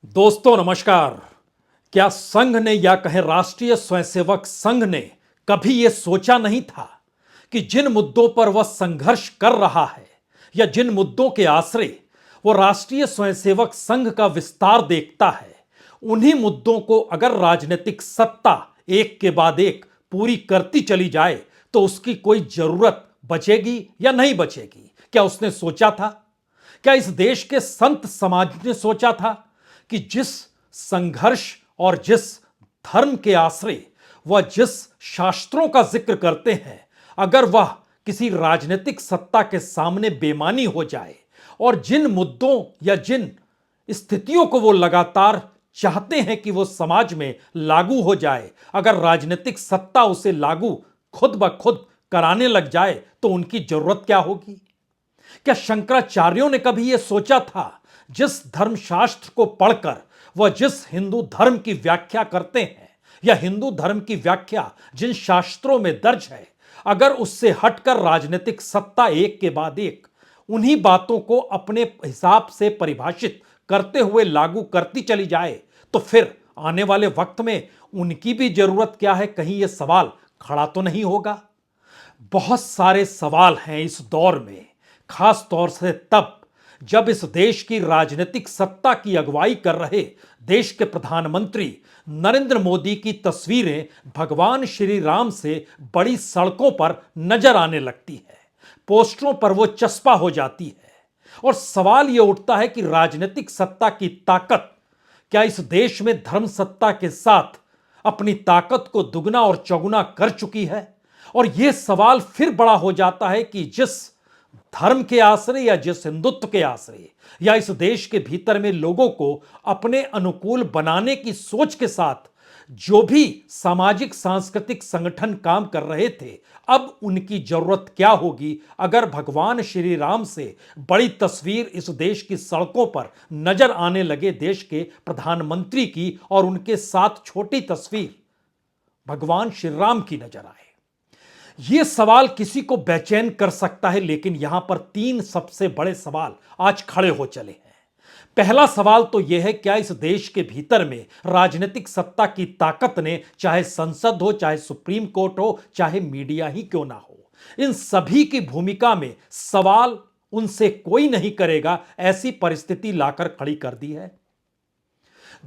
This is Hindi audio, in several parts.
दोस्तों नमस्कार। क्या संघ ने या कहें राष्ट्रीय स्वयंसेवक संघ ने कभी यह सोचा नहीं था कि जिन मुद्दों पर वह संघर्ष कर रहा है या जिन मुद्दों के आश्रय वो राष्ट्रीय स्वयंसेवक संघ का विस्तार देखता है, उन्हीं मुद्दों को अगर राजनीतिक सत्ता एक के बाद एक पूरी करती चली जाए तो उसकी कोई जरूरत बचेगी या नहीं बचेगी? क्या उसने सोचा था? क्या इस देश के संत समाज ने सोचा था कि जिस संघर्ष और जिस धर्म के आश्रय वह जिस शास्त्रों का जिक्र करते हैं, अगर वह किसी राजनीतिक सत्ता के सामने बेमानी हो जाए और जिन मुद्दों या जिन स्थितियों को वो लगातार चाहते हैं कि वो समाज में लागू हो जाए, अगर राजनीतिक सत्ता उसे लागू खुद ब खुद कराने लग जाए तो उनकी जरूरत क्या होगी? क्या शंकराचार्यों ने कभी यह सोचा था जिस धर्मशास्त्र को पढ़कर वह जिस हिंदू धर्म की व्याख्या करते हैं या हिंदू धर्म की व्याख्या जिन शास्त्रों में दर्ज है, अगर उससे हटकर राजनीतिक सत्ता एक के बाद एक उन्हीं बातों को अपने हिसाब से परिभाषित करते हुए लागू करती चली जाए तो फिर आने वाले वक्त में उनकी भी जरूरत क्या है? कहीं यह सवाल खड़ा तो नहीं होगा? बहुत सारे सवाल हैं इस दौर में, खास तौर से तब जब इस देश की राजनीतिक सत्ता की अगुवाई कर रहे देश के प्रधानमंत्री नरेंद्र मोदी की तस्वीरें भगवान श्री राम से बड़ी सड़कों पर नजर आने लगती है, पोस्टरों पर वो चस्पा हो जाती है और सवाल यह उठता है कि राजनीतिक सत्ता की ताकत क्या इस देश में धर्म सत्ता के साथ अपनी ताकत को दुगना और चौगुना कर चुकी है? और यह सवाल फिर बड़ा हो जाता है कि जिस धर्म के आश्रय या जिस हिंदुत्व के आश्रय या इस देश के भीतर में लोगों को अपने अनुकूल बनाने की सोच के साथ जो भी सामाजिक सांस्कृतिक संगठन काम कर रहे थे, अब उनकी जरूरत क्या होगी अगर भगवान श्री राम से बड़ी तस्वीर इस देश की सड़कों पर नजर आने लगे देश के प्रधानमंत्री की और उनके साथ छोटी तस्वीर भगवान श्री राम की नजर आए? यह सवाल किसी को बेचैन कर सकता है, लेकिन यहां पर तीन सबसे बड़े सवाल आज खड़े हो चले हैं। पहला सवाल तो यह है, क्या इस देश के भीतर में राजनीतिक सत्ता की ताकत ने, चाहे संसद हो, चाहे सुप्रीम कोर्ट हो, चाहे मीडिया ही क्यों ना हो, इन सभी की भूमिका में सवाल उनसे कोई नहीं करेगा ऐसी परिस्थिति लाकर खड़ी कर दी है?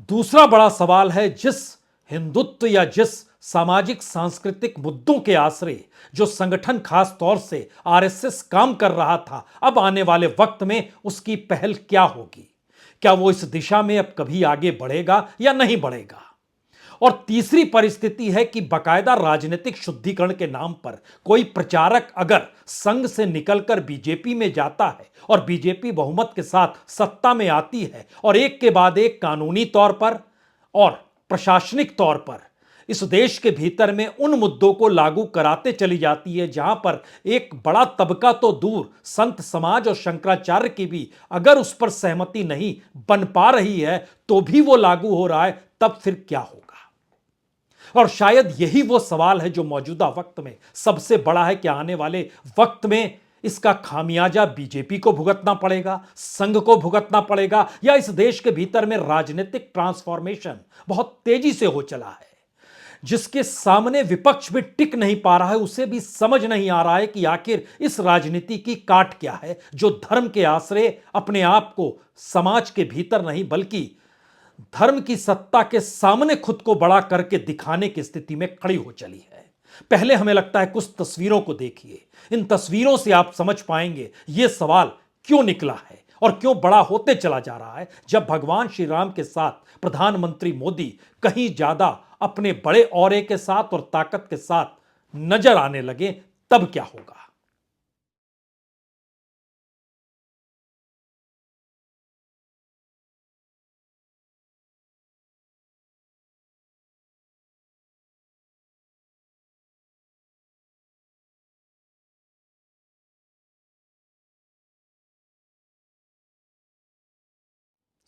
दूसरा बड़ा सवाल है, जिस हिंदुत्व या जिस सामाजिक सांस्कृतिक मुद्दों के आश्रय जो संगठन खास तौर से आरएसएस काम कर रहा था, अब आने वाले वक्त में उसकी पहल क्या होगी? क्या वो इस दिशा में अब कभी आगे बढ़ेगा या नहीं बढ़ेगा? और तीसरी परिस्थिति है कि बकायदा राजनीतिक शुद्धिकरण के नाम पर कोई प्रचारक अगर संघ से निकलकर बीजेपी में जाता है और बीजेपी बहुमत के साथ सत्ता में आती है और एक के बाद एक कानूनी तौर पर और प्रशासनिक तौर पर इस देश के भीतर में उन मुद्दों को लागू कराते चली जाती है जहां पर एक बड़ा तबका तो दूर संत समाज और शंकराचार्य की भी अगर उस पर सहमति नहीं बन पा रही है तो भी वो लागू हो रहा है, तब फिर क्या होगा? और शायद यही वो सवाल है जो मौजूदा वक्त में सबसे बड़ा है कि आने वाले वक्त में इसका खामियाजा बीजेपी को भुगतना पड़ेगा, संघ को भुगतना पड़ेगा, या इस देश के भीतर में राजनीतिक ट्रांसफॉर्मेशन बहुत तेजी से हो चला है जिसके सामने विपक्ष भी टिक नहीं पा रहा है, उसे भी समझ नहीं आ रहा है कि आखिर इस राजनीति की काट क्या है जो धर्म के आश्रय अपने आप को समाज के भीतर नहीं बल्कि धर्म की सत्ता के सामने खुद को बड़ा करके दिखाने की स्थिति में खड़ी हो चली है। पहले हमें लगता है कुछ तस्वीरों को देखिए, इन तस्वीरों से आप समझ पाएंगे यह सवाल क्यों निकला है और क्यों बड़ा होते चला जा रहा है। जब भगवान श्री राम के साथ प्रधानमंत्री मोदी कहीं ज्यादा अपने बड़े औरे के साथ और ताकत के साथ नजर आने लगे, तब क्या होगा?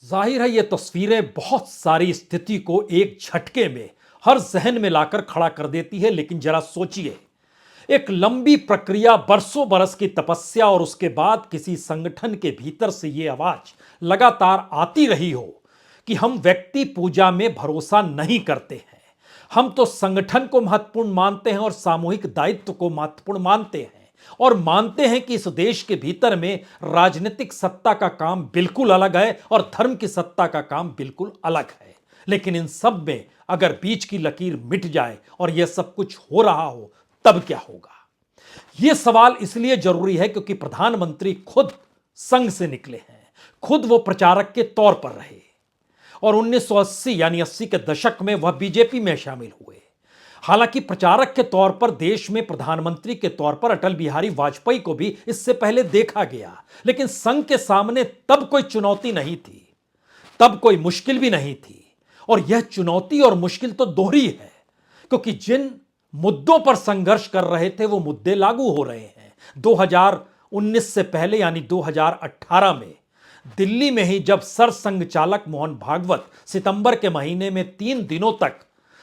जाहिर है ये तस्वीरें बहुत सारी स्थिति को एक झटके में हर जहन में लाकर खड़ा कर देती है, लेकिन जरा सोचिए, एक लंबी प्रक्रिया, बरसों बरस की तपस्या और उसके बाद किसी संगठन के भीतर से यह आवाज लगातार आती रही हो कि हम व्यक्ति पूजा में भरोसा नहीं करते हैं। हम तो संगठन को महत्वपूर्ण मानते हैं और सामूहिक दायित्व को महत्वपूर्ण मानते हैं और मानते हैं कि इस देश के भीतर में राजनीतिक सत्ता का काम बिल्कुल अलग है और धर्म की सत्ता का काम बिल्कुल अलग है। लेकिन इन सब में अगर बीच की लकीर मिट जाए और यह सब कुछ हो रहा हो, तब क्या होगा? यह सवाल इसलिए जरूरी है क्योंकि प्रधानमंत्री खुद संघ से निकले हैं, खुद वो प्रचारक के तौर पर रहे और 1980 यानी 80 के दशक में वह बीजेपी में शामिल हुए। हालांकि प्रचारक के तौर पर देश में प्रधानमंत्री के तौर पर अटल बिहारी वाजपेयी को भी इससे पहले देखा गया, लेकिन संघ के सामने तब कोई चुनौती नहीं थी, तब कोई मुश्किल भी नहीं थी। और यह चुनौती और मुश्किल तो दोहरी है क्योंकि जिन मुद्दों पर संघर्ष कर रहे थे वो मुद्दे लागू हो रहे हैं। 2019 से पहले यानी 2018 में दिल्ली में ही जब सरसंघ चालक मोहन भागवत सितंबर के महीने में 3 दिनों तक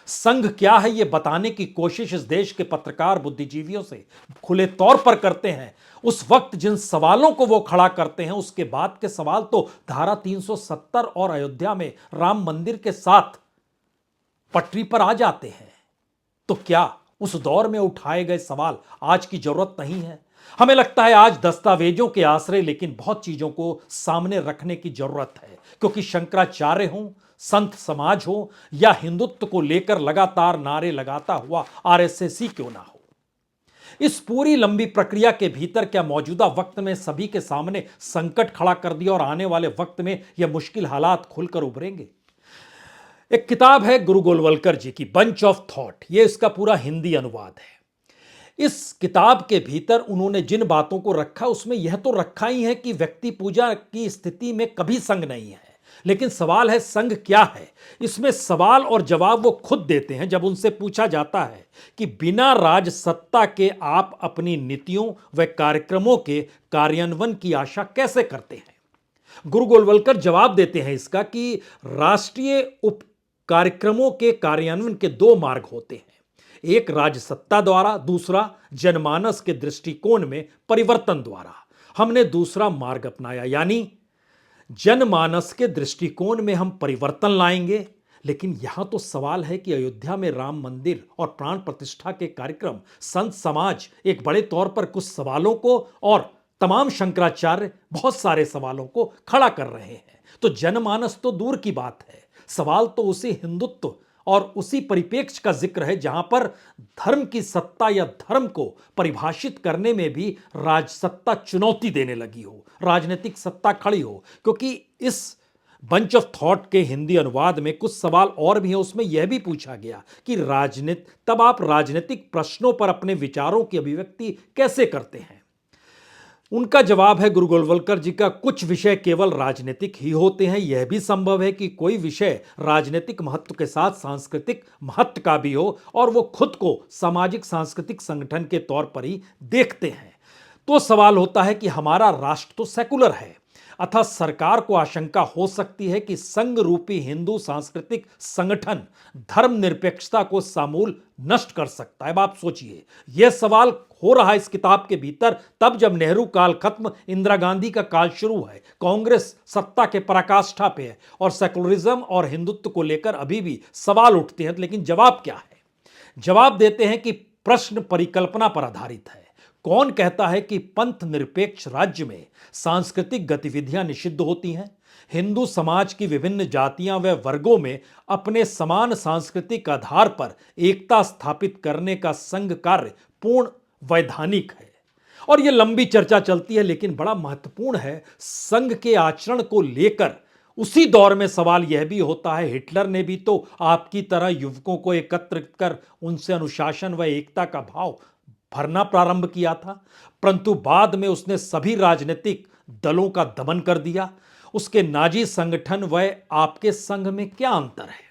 संघ क्या है यह बताने की कोशिश इस देश के पत्रकार बुद्धिजीवियों से खुले तौर पर करते हैं, उस वक्त जिन सवालों को वो खड़ा करते हैं उसके बाद के सवाल तो धारा 370 और अयोध्या में राम मंदिर के साथ पटरी पर आ जाते हैं। तो क्या उस दौर में उठाए गए सवाल आज की जरूरत नहीं है? हमें लगता है आज दस्तावेजों के आसरे लेकिन बहुत चीजों को सामने रखने की जरूरत है, क्योंकि शंकराचार्य हों, संत समाज हो या हिंदुत्व को लेकर लगातार नारे लगाता हुआ आरएसएस ही क्यों ना हो, इस पूरी लंबी प्रक्रिया के भीतर क्या मौजूदा वक्त में सभी के सामने संकट खड़ा कर दिया और आने वाले वक्त में यह मुश्किल हालात खुलकर उभरेंगे? एक किताब है गुरु गोलवलकर जी की, बंच ऑफ थॉट, यह इसका पूरा हिंदी अनुवाद है। इस किताब के भीतर उन्होंने जिन बातों को रखा उसमें यह तो रखा ही है कि व्यक्ति पूजा की स्थिति में कभी संघ नहीं है, लेकिन सवाल है संघ क्या है। इसमें सवाल और जवाब वो खुद देते हैं जब उनसे पूछा जाता है कि बिना राज सत्ता के आप अपनी नीतियों व कार्यक्रमों के कार्यान्वयन की आशा कैसे करते हैं। गुरु गोलवलकर जवाब देते हैं इसका कि राष्ट्रीय उप कार्यक्रमों के कार्यान्वयन के 2 मार्ग होते हैं, एक राजसत्ता द्वारा, दूसरा जनमानस के दृष्टिकोण में परिवर्तन द्वारा। हमने दूसरा मार्ग अपनाया, यानी जनमानस के दृष्टिकोण में हम परिवर्तन लाएंगे। लेकिन यहां तो सवाल है कि अयोध्या में राम मंदिर और प्राण प्रतिष्ठा के कार्यक्रम, संत समाज एक बड़े तौर पर कुछ सवालों को और तमाम शंकराचार्य बहुत सारे सवालों को खड़ा कर रहे हैं। तो जनमानस तो दूर की बात है, सवाल तो उसी हिंदुत्व और उसी परिप्रेक्ष्य का जिक्र है जहां पर धर्म की सत्ता या धर्म को परिभाषित करने में भी राजसत्ता चुनौती देने लगी हो, राजनीतिक सत्ता खड़ी हो। क्योंकि इस बंच ऑफ थॉट के हिंदी अनुवाद में कुछ सवाल और भी हैं, उसमें यह भी पूछा गया कि तब आप राजनीतिक प्रश्नों पर अपने विचारों की अभिव्यक्ति कैसे करते हैं। उनका जवाब है गुरु गोलवलकर जी का, कुछ विषय केवल राजनीतिक ही होते हैं। यह भी संभव है कि कोई विषय राजनीतिक महत्व के साथ सांस्कृतिक महत्व का भी हो और वो खुद को सामाजिक सांस्कृतिक संगठन के तौर पर ही देखते हैं। तो सवाल होता है कि हमारा राष्ट्र तो सेकुलर है, अतः सरकार को आशंका हो सकती है कि संघ रूपी हिंदू सांस्कृतिक संगठन धर्मनिरपेक्षता को समूल नष्ट कर सकता है। अब आप सोचिए, यह सवाल हो रहा है इस किताब के भीतर तब जब नेहरू काल खत्म, इंदिरा गांधी का काल शुरू है, कांग्रेस सत्ता के पराकाष्ठा पे है और सेकुलरिज्म और हिंदुत्व को लेकर अभी भी सवाल उठते हैं। लेकिन जवाब क्या है? जवाब देते हैं कि प्रश्न परिकल्पना पर आधारित है। कौन कहता है कि पंथ निरपेक्ष राज्य में सांस्कृतिक गतिविधियां निषिद्ध होती हैं? हिंदू समाज की विभिन्न जातियां व वर्गों में अपने समान सांस्कृतिक आधार पर एकता स्थापित करने का संघ कार्य पूर्ण वैधानिक है। और यह लंबी चर्चा चलती है, लेकिन बड़ा महत्वपूर्ण है संघ के आचरण को लेकर। उसी दौर में सवाल यह भी होता है, हिटलर ने भी तो आपकी तरह युवकों को एकत्रित कर उनसे अनुशासन व एकता का भाव भरना प्रारंभ किया था, परंतु बाद में उसने सभी राजनीतिक दलों का दमन कर दिया। उसके नाजी संगठन व आपके संघ में क्या अंतर है?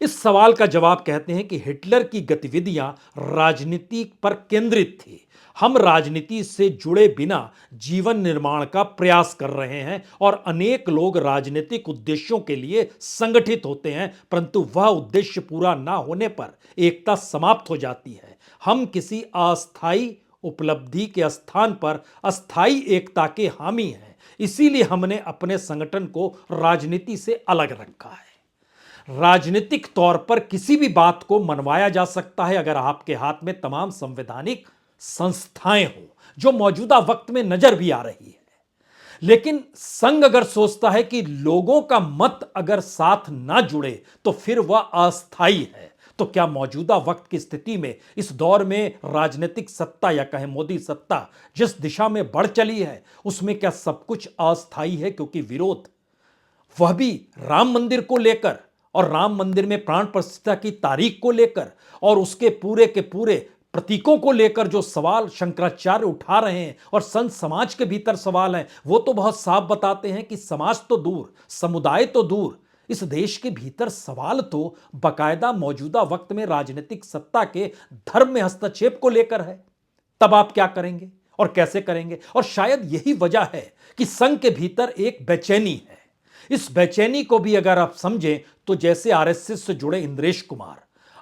इस सवाल का जवाब कहते हैं कि हिटलर की गतिविधियां राजनीति पर केंद्रित थी। हम राजनीति से जुड़े बिना जीवन निर्माण का प्रयास कर रहे हैं और अनेक लोग राजनीतिक उद्देश्यों के लिए संगठित होते हैं, परंतु वह उद्देश्य पूरा ना होने पर एकता समाप्त हो जाती है। हम किसी अस्थायी उपलब्धि के स्थान पर अस्थायी एकता के हामी हैं। इसीलिए हमने अपने संगठन को राजनीति से अलग रखा है। राजनीतिक तौर पर किसी भी बात को मनवाया जा सकता है अगर आपके हाथ में तमाम संवैधानिक संस्थाएं हो, जो मौजूदा वक्त में नजर भी आ रही है। लेकिन संघ अगर सोचता है कि लोगों का मत अगर साथ ना जुड़े तो फिर वह अस्थायी है, तो क्या मौजूदा वक्त की स्थिति में, इस दौर में राजनीतिक सत्ता या कहें मोदी सत्ता जिस दिशा में बढ़ चली है, उसमें क्या सब कुछ अस्थायी है? क्योंकि विरोध, वह भी राम मंदिर को लेकर और राम मंदिर में प्राण प्रतिष्ठा की तारीख को लेकर और उसके पूरे के पूरे प्रतीकों को लेकर जो सवाल शंकराचार्य उठा रहे हैं और संत समाज के भीतर सवाल हैं, वो तो बहुत साफ बताते हैं कि समाज तो दूर, समुदाय तो दूर, इस देश के भीतर सवाल तो बकायदा मौजूदा वक्त में राजनीतिक सत्ता के धर्म में हस्तक्षेप को लेकर है। तब आप क्या करेंगे और कैसे करेंगे? और शायद यही वजह है कि संघ के भीतर एक बेचैनी है। इस बेचैनी को भी अगर आप समझें तो जैसे आरएसएस से जुड़े इंद्रेश कुमार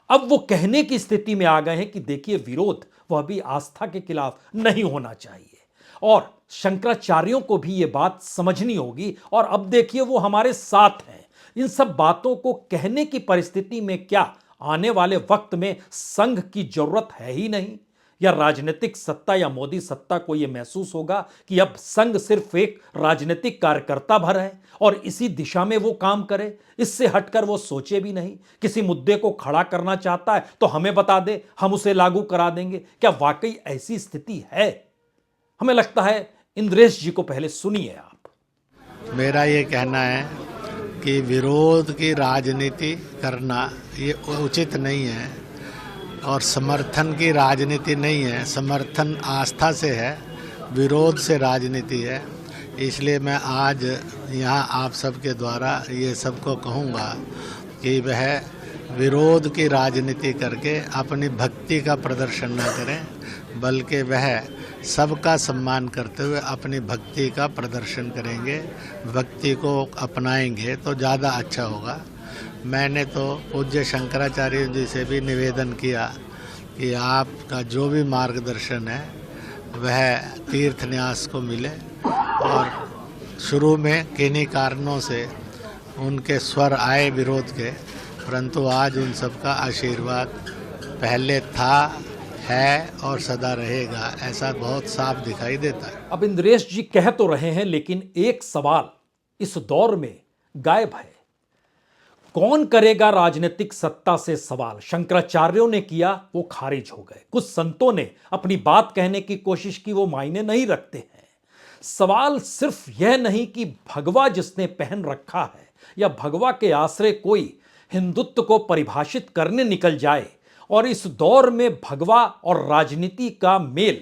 अब वो कहने की स्थिति में आ गए हैं कि देखिए, विरोध वह भी आस्था के खिलाफ नहीं होना चाहिए और शंकराचार्यों को भी ये बात समझनी होगी। और अब देखिए, वो हमारे साथ हैं। इन सब बातों को कहने की परिस्थिति में क्या आने वाले वक्त में संघ की जरूरत है ही नहीं? या राजनीतिक सत्ता या मोदी सत्ता को यह महसूस होगा कि अब संघ सिर्फ एक राजनीतिक कार्यकर्ता भर है और इसी दिशा में वो काम करे, इससे हटकर वो सोचे भी नहीं? किसी मुद्दे को खड़ा करना चाहता है तो हमें बता दे, हम उसे लागू करा देंगे। क्या वाकई ऐसी स्थिति है? हमें लगता है इंद्रेश जी को पहले सुनिए आप। मेरा ये कहना है कि विरोध की राजनीति करना ये उचित नहीं है और समर्थन की राजनीति नहीं है। समर्थन आस्था से है, विरोध से राजनीति है। इसलिए मैं आज यहाँ आप सबके द्वारा ये सबको कहूँगा कि वह विरोध की राजनीति करके अपनी भक्ति का प्रदर्शन न करें, बल्कि वह सबका सम्मान करते हुए अपनी भक्ति का प्रदर्शन करेंगे, भक्ति को अपनाएंगे तो ज़्यादा अच्छा होगा। मैंने तो पूज्य शंकराचार्य जी से भी निवेदन किया कि आपका जो भी मार्गदर्शन है वह तीर्थ न्यास को मिले, और शुरू में किन्हीं कारणों से उनके स्वर आए विरोध के, परंतु आज उन सबका आशीर्वाद पहले था, है और सदा रहेगा, ऐसा बहुत साफ दिखाई देता है। अब इंद्रेश जी कह तो रहे हैं, लेकिन एक सवाल इस दौर में गायब है। कौन करेगा राजनीतिक सत्ता से सवाल? शंकराचार्यों ने किया, वो खारिज हो गए। कुछ संतों ने अपनी बात कहने की कोशिश की, वो मायने नहीं रखते हैं। सवाल सिर्फ यह नहीं कि भगवा जिसने पहन रखा है या भगवा के आश्रय कोई हिंदुत्व को परिभाषित करने निकल जाए और इस दौर में भगवा और राजनीति का मेल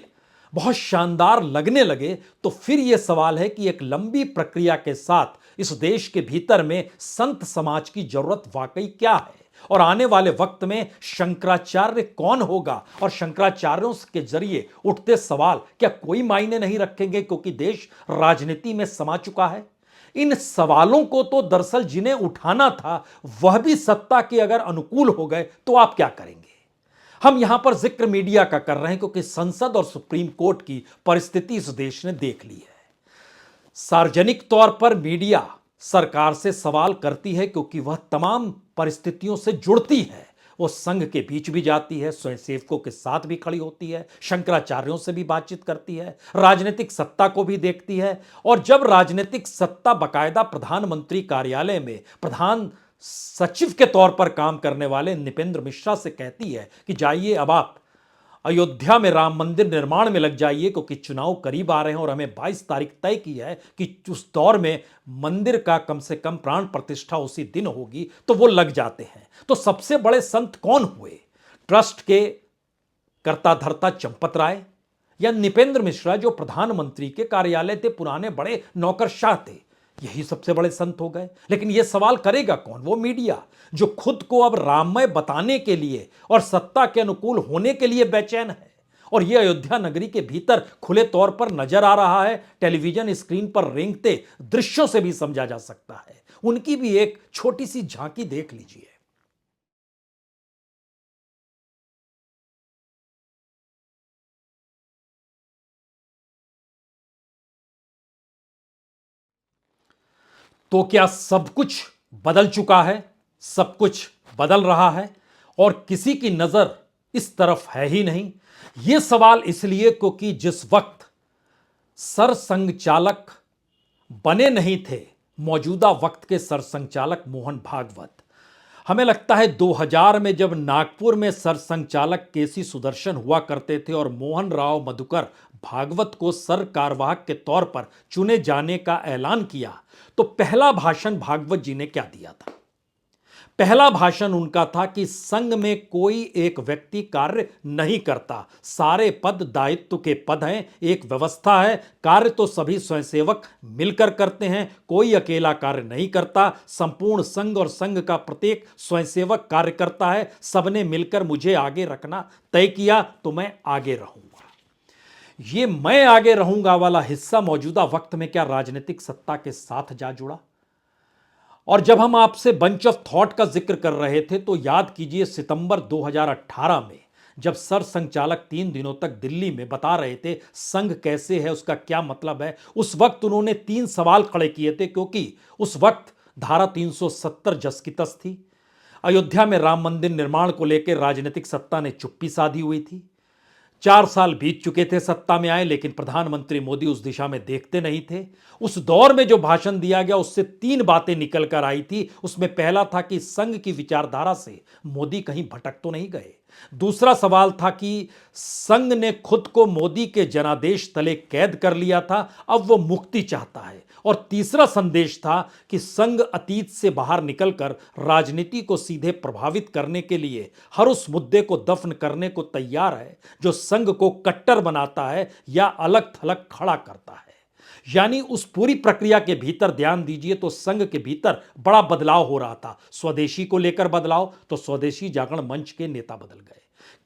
बहुत शानदार लगने लगे, तो फिर यह सवाल है कि एक लंबी प्रक्रिया के साथ इस देश के भीतर में संत समाज की जरूरत वाकई क्या है और आने वाले वक्त में शंकराचार्य कौन होगा और शंकराचार्यों के जरिए उठते सवाल क्या कोई मायने नहीं रखेंगे, क्योंकि देश राजनीति में समा चुका है? इन सवालों को तो दरअसल जिन्हें उठाना था वह भी सत्ता के अगर अनुकूल हो गए तो आप क्या करेंगे? हम यहां पर जिक्र मीडिया का कर रहे हैं क्योंकि संसद और सुप्रीम कोर्ट की परिस्थिति इस देश ने देख ली है। सार्वजनिक तौर पर मीडिया सरकार से सवाल करती है क्योंकि वह तमाम परिस्थितियों से जुड़ती है। वो संघ के बीच भी जाती है, स्वयंसेवकों के साथ भी खड़ी होती है, शंकराचार्यों से भी बातचीत करती है, राजनीतिक सत्ता को भी देखती है। और जब राजनीतिक सत्ता बकायदा प्रधानमंत्री कार्यालय में प्रधान सचिव के तौर पर काम करने वाले नृपेंद्र मिश्रा से कहती है कि जाइए, अब आप अयोध्या में राम मंदिर निर्माण में लग जाइए क्योंकि चुनाव करीब आ रहे हैं और हमें 22 तारीख तय की है कि उस दौर में मंदिर का कम से कम प्राण प्रतिष्ठा उसी दिन होगी, तो वो लग जाते हैं। तो सबसे बड़े संत कौन हुए? ट्रस्ट के कर्ता धर्ता चंपत राय या नृपेंद्र मिश्रा जो प्रधानमंत्री के कार्यालय थे, पुराने बड़े नौकरशाह थे? यही सबसे बड़े संत हो गए। लेकिन यह सवाल करेगा कौन? वो मीडिया जो खुद को अब राममय बताने के लिए और सत्ता के अनुकूल होने के लिए बेचैन है। और यह अयोध्या नगरी के भीतर खुले तौर पर नजर आ रहा है, टेलीविजन स्क्रीन पर रेंगते दृश्यों से भी समझा जा सकता है। उनकी भी एक छोटी सी झांकी देख लीजिए। तो क्या सब कुछ बदल चुका है, सब कुछ बदल रहा है और किसी की नजर इस तरफ है ही नहीं? यह सवाल इसलिए क्योंकि जिस वक्त सरसंघचालक बने नहीं थे मौजूदा वक्त के सरसंघचालक मोहन भागवत, हमें लगता है 2000 में जब नागपुर में सरसंघचालक केसी सुदर्शन हुआ करते थे और मोहन राव मधुकर भागवत को सर कार्यवाहक के तौर पर चुने जाने का ऐलान किया, तो पहला भाषण भागवत जी ने क्या दिया था? पहला भाषण उनका था कि संघ में कोई एक व्यक्ति कार्य नहीं करता, सारे पद दायित्व के पद हैं, एक व्यवस्था है, कार्य तो सभी स्वयंसेवक मिलकर करते हैं, कोई अकेला कार्य नहीं करता, संपूर्ण संघ और संघ का प्रत्येक स्वयंसेवक कार्य करता है, सबने मिलकर मुझे आगे रखना तय किया तो मैं आगे रहूंगा। ये मैं आगे रहूंगा वाला हिस्सा मौजूदा वक्त में क्या राजनीतिक सत्ता के साथ जा जुड़ा? और जब हम आपसे बंच ऑफ थॉट का जिक्र कर रहे थे तो याद कीजिए सितंबर 2018 में जब सरसंघचालक 3 दिनों तक दिल्ली में बता रहे थे संघ कैसे है, उसका क्या मतलब है, उस वक्त उन्होंने 3 सवाल खड़े किए थे क्योंकि उस वक्त धारा 370 जस की तस थी। अयोध्या में राम मंदिर निर्माण को लेकर राजनीतिक सत्ता ने चुप्पी साधी हुई थी। 4 साल बीत चुके थे सत्ता में आए, लेकिन प्रधानमंत्री मोदी उस दिशा में देखते नहीं थे। उस दौर में जो भाषण दिया गया उससे 3 बातें निकल कर आई थी। उसमें पहला था कि संघ की विचारधारा से मोदी कहीं भटक तो नहीं गए। दूसरा सवाल था कि संघ ने खुद को मोदी के जनादेश तले कैद कर लिया था, अब वो मुक्ति चाहता है। और तीसरा संदेश था कि संघ अतीत से बाहर निकलकर राजनीति को सीधे प्रभावित करने के लिए हर उस मुद्दे को दफन करने को तैयार है जो संघ को कट्टर बनाता है या अलग थलग खड़ा करता है। यानी उस पूरी प्रक्रिया के भीतर ध्यान दीजिए तो संघ के भीतर बड़ा बदलाव हो रहा था। स्वदेशी को लेकर बदलाव तो स्वदेशी जागरण मंच के नेता बदल गए,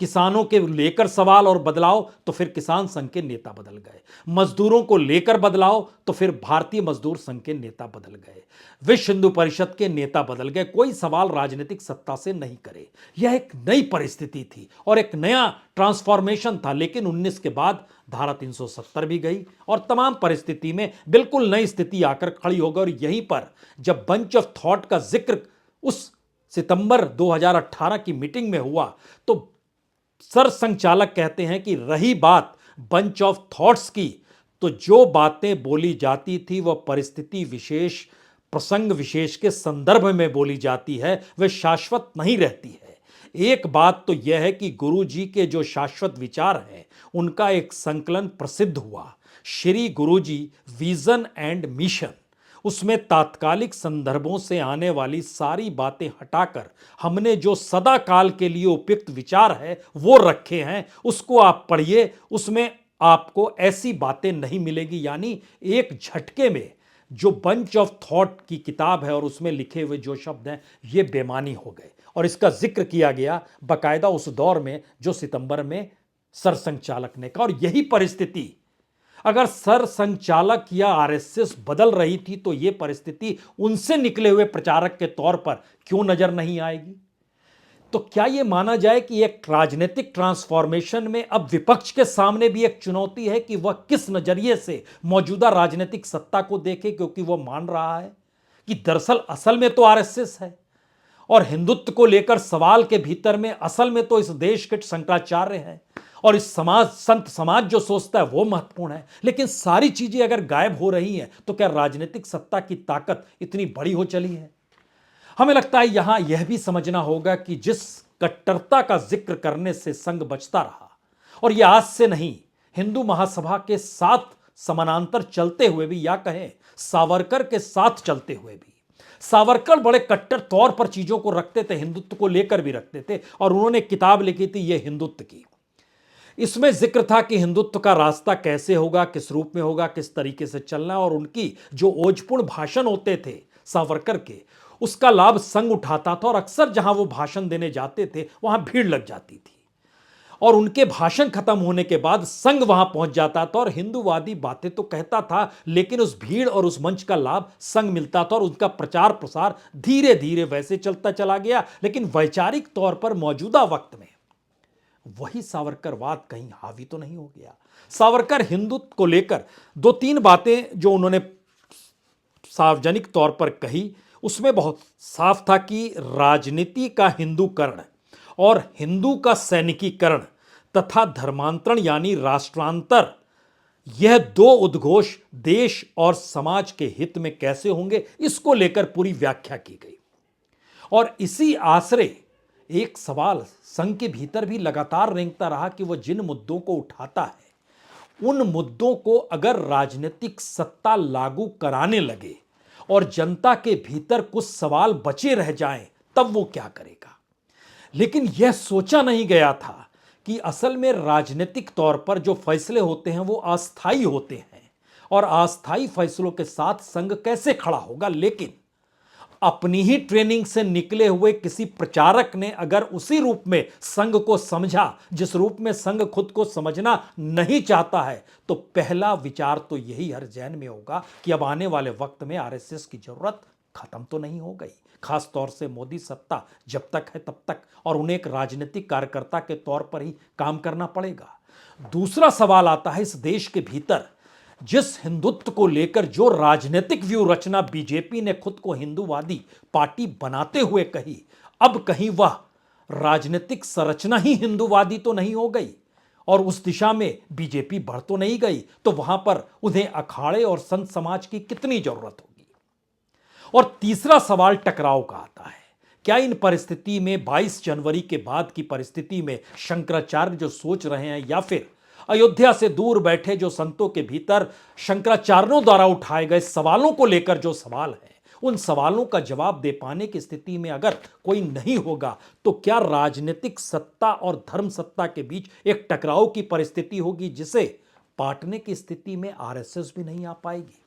किसानों के लेकर सवाल और बदलाव तो फिर किसान संघ के नेता बदल गए, मजदूरों को लेकर बदलाव तो फिर भारतीय मजदूर संघ के नेता बदल गए, विश्व हिंदू परिषद के नेता बदल गए। कोई सवाल राजनीतिक सत्ता से नहीं करे। यह एक नई परिस्थिति थी और एक नया ट्रांसफॉर्मेशन था। लेकिन 19 के बाद धारा 370 भी गई और तमाम परिस्थिति में बिल्कुल नई स्थिति आकर खड़ी हो गई। और यहीं पर जब बंच ऑफ थॉट का जिक्र उस सितंबर 2018 की मीटिंग में हुआ तो सरसंघचालक कहते हैं कि रही बात बंच ऑफ थॉट्स की, तो जो बातें बोली जाती थी वह परिस्थिति विशेष, प्रसंग विशेष के संदर्भ में बोली जाती है, वह शाश्वत नहीं रहती है। एक बात तो यह है कि गुरु जी के जो शाश्वत विचार हैं उनका एक संकलन प्रसिद्ध हुआ, श्री गुरु जी विजन एंड मिशन। उसमें तात्कालिक संदर्भों से आने वाली सारी बातें हटाकर हमने जो सदा काल के लिए उपयुक्त विचार है वो रखे हैं। उसको आप पढ़िए, उसमें आपको ऐसी बातें नहीं मिलेगी। यानी एक झटके में जो बंच ऑफ थॉट की किताब है और उसमें लिखे हुए जो शब्द हैं ये बेमानी हो गए। और इसका जिक्र किया गया बाकायदा उस दौर में जो सितंबर में सरसंघचालक ने कहा। और यही परिस्थिति अगर सरसंघचालक या आरएसएस बदल रही थी तो यह परिस्थिति उनसे निकले हुए प्रचारक के तौर पर क्यों नजर नहीं आएगी? तो क्या यह माना जाए कि एक राजनीतिक ट्रांसफॉर्मेशन में अब विपक्ष के सामने भी एक चुनौती है कि वह किस नजरिए से मौजूदा राजनीतिक सत्ता को देखे, क्योंकि वह मान रहा है कि दरअसल असल में तो आरएसएस है और हिंदुत्व को लेकर सवाल के भीतर में असल में तो इस देश के शंकराचार्य हैं और इस समाज, संत समाज जो सोचता है वो महत्वपूर्ण है। लेकिन सारी चीजें अगर गायब हो रही हैं तो क्या राजनीतिक सत्ता की ताकत इतनी बड़ी हो चली है? हमें लगता है यहां यह भी समझना होगा कि जिस कट्टरता का जिक्र करने से संघ बचता रहा, और यह आज से नहीं, हिंदू महासभा के साथ समानांतर चलते हुए भी, या कहें सावरकर के साथ चलते हुए भी, सावरकर बड़े कट्टर तौर पर चीजों को रखते थे, हिंदुत्व को लेकर भी रखते थे। और उन्होंने किताब लिखी थी ये हिंदुत्व की। इसमें जिक्र था कि हिंदुत्व का रास्ता कैसे होगा, किस रूप में होगा, किस तरीके से चलना। और उनकी जो ओजपूर्ण भाषण होते थे सावरकर के, उसका लाभ संघ उठाता था और अक्सर जहां वो भाषण देने जाते थे वहां भीड़ लग जाती थी और उनके भाषण खत्म होने के बाद संघ वहां पहुंच जाता था और हिंदूवादी बातें तो कहता था, लेकिन उस भीड़ और उस मंच का लाभ संघ मिलता था और उनका प्रचार प्रसार धीरे धीरे वैसे चलता चला गया। लेकिन वैचारिक तौर पर मौजूदा वक्त में वही सावरकरवाद कहीं हावी तो नहीं हो गया? सावरकर हिंदुत्व को लेकर 2-3 बातें जो उन्होंने सार्वजनिक तौर पर कही उसमें बहुत साफ था कि राजनीति का हिंदूकरण और हिंदू का सैनिकीकरण तथा धर्मांतरण यानी राष्ट्रांतर, यह दो उद्घोष देश और समाज के हित में कैसे होंगे, इसको लेकर पूरी व्याख्या की गई। और इसी आसरे एक सवाल संघ के भीतर भी लगातार रेंगता रहा कि वह जिन मुद्दों को उठाता है उन मुद्दों को अगर राजनीतिक सत्ता लागू कराने लगे और जनता के भीतर कुछ सवाल बचे रह जाएं, तब वो क्या करेगा। लेकिन यह सोचा नहीं गया था कि असल में राजनीतिक तौर पर जो फैसले होते हैं वो अस्थायी होते हैं और अस्थायी फैसलों के साथ संघ कैसे खड़ा होगा। लेकिन अपनी ही ट्रेनिंग से निकले हुए किसी प्रचारक ने अगर उसी रूप में संघ को समझा जिस रूप में संघ खुद को समझना नहीं चाहता है, तो पहला विचार तो यही हर जैन में होगा कि अब आने वाले वक्त में आरएसएस की जरूरत खत्म तो नहीं हो गई, खास तौर से मोदी सत्ता जब तक है तब तक, और उन्हें एक राजनीतिक कार्यकर्ता के तौर पर ही काम करना पड़ेगा। दूसरा सवाल आता है इस देश के भीतर जिस हिंदुत्व को लेकर जो राजनीतिक व्यू रचना बीजेपी ने खुद को हिंदूवादी पार्टी बनाते हुए कही, अब कहीं वह राजनीतिक संरचना ही हिंदूवादी तो नहीं हो गई और उस दिशा में बीजेपी बढ़ तो नहीं गई, तो वहां पर उन्हें अखाड़े और संत समाज की कितनी जरूरत होगी। और तीसरा सवाल टकराव का आता है। क्या इन परिस्थिति में 22 जनवरी के बाद की परिस्थिति में शंकराचार्य जो सोच रहे हैं या फिर अयोध्या से दूर बैठे जो संतों के भीतर शंकराचार्यों द्वारा उठाए गए सवालों को लेकर जो सवाल है, उन सवालों का जवाब दे पाने की स्थिति में अगर कोई नहीं होगा, तो क्या राजनीतिक सत्ता और धर्म सत्ता के बीच एक टकराव की परिस्थिति होगी जिसे पाटने की स्थिति में आरएसएस भी नहीं आ पाएगी।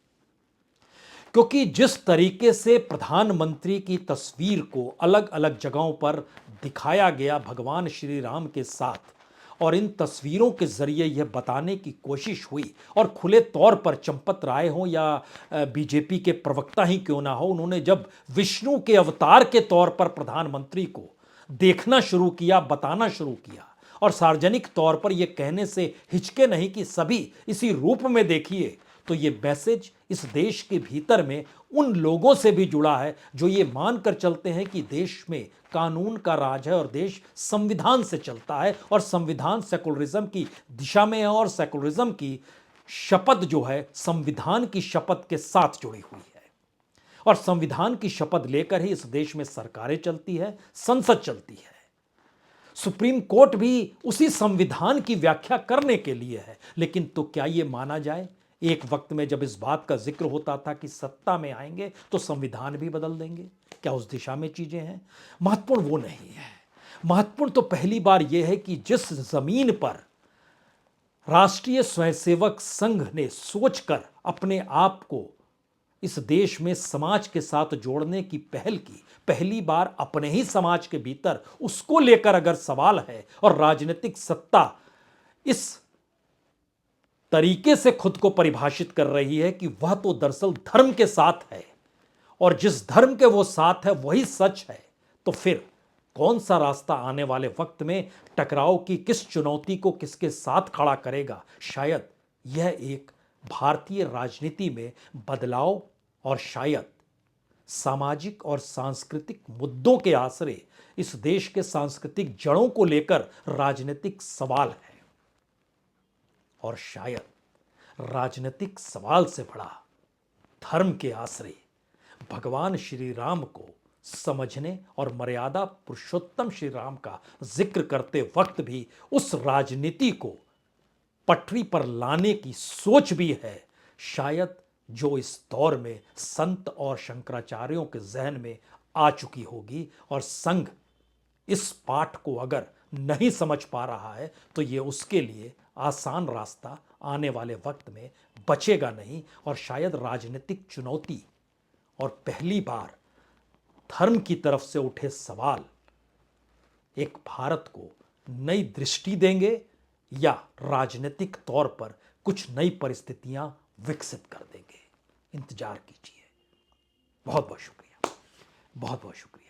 क्योंकि जिस तरीके से प्रधानमंत्री की तस्वीर को अलग अलग जगहों पर दिखाया गया भगवान श्री राम के साथ, और इन तस्वीरों के जरिए यह बताने की कोशिश हुई, और खुले तौर पर चंपत राय हो या बीजेपी के प्रवक्ता ही क्यों ना हो, उन्होंने जब विष्णु के अवतार के तौर पर प्रधानमंत्री को देखना शुरू किया, बताना शुरू किया, और सार्वजनिक तौर पर यह कहने से हिचके नहीं कि सभी इसी रूप में देखिए, तो ये मैसेज इस देश के भीतर में उन लोगों से भी जुड़ा है जो ये मानकर चलते हैं कि देश में कानून का राज है और देश संविधान से चलता है और संविधान सेकुलरिज्म की दिशा में है और सेकुलरिज्म की शपथ जो है संविधान की शपथ के साथ जुड़ी हुई है, और संविधान की शपथ लेकर ही इस देश में सरकारें चलती है, संसद चलती है। सुप्रीम कोर्ट भी उसी संविधान की व्याख्या करने के लिए है। लेकिन तो क्या यह माना जाए, एक वक्त में जब इस बात का जिक्र होता था कि सत्ता में आएंगे तो संविधान भी बदल देंगे, क्या उस दिशा में चीजें हैं? महत्वपूर्ण वो नहीं है। महत्वपूर्ण तो पहली बार यह है कि जिस जमीन पर राष्ट्रीय स्वयंसेवक संघ ने सोचकर अपने आप को इस देश में समाज के साथ जोड़ने की पहल की, पहली बार अपने ही समाज के भीतर उसको लेकर अगर सवाल है और राजनीतिक सत्ता इस तरीके से खुद को परिभाषित कर रही है कि वह तो दरअसल धर्म के साथ है और जिस धर्म के वो साथ है वही सच है, तो फिर कौन सा रास्ता आने वाले वक्त में टकराव की किस चुनौती को किसके साथ खड़ा करेगा। शायद यह एक भारतीय राजनीति में बदलाव और शायद सामाजिक और सांस्कृतिक मुद्दों के आसरे इस देश के सांस्कृतिक जड़ों को लेकर राजनीतिक सवाल है, और शायद राजनीतिक सवाल से बड़ा धर्म के आसरे भगवान श्री राम को समझने और मर्यादा पुरुषोत्तम श्री राम का जिक्र करते वक्त भी उस राजनीति को पटरी पर लाने की सोच भी है, शायद जो इस दौर में संत और शंकराचार्यों के जहन में आ चुकी होगी। और संघ इस पाठ को अगर नहीं समझ पा रहा है तो ये उसके लिए आसान रास्ता आने वाले वक्त में बचेगा नहीं, और शायद राजनीतिक चुनौती और पहली बार धर्म की तरफ से उठे सवाल एक भारत को नई दृष्टि देंगे या राजनीतिक तौर पर कुछ नई परिस्थितियां विकसित कर देंगे। इंतजार कीजिए। बहुत बहुत शुक्रिया, बहुत बहुत शुक्रिया।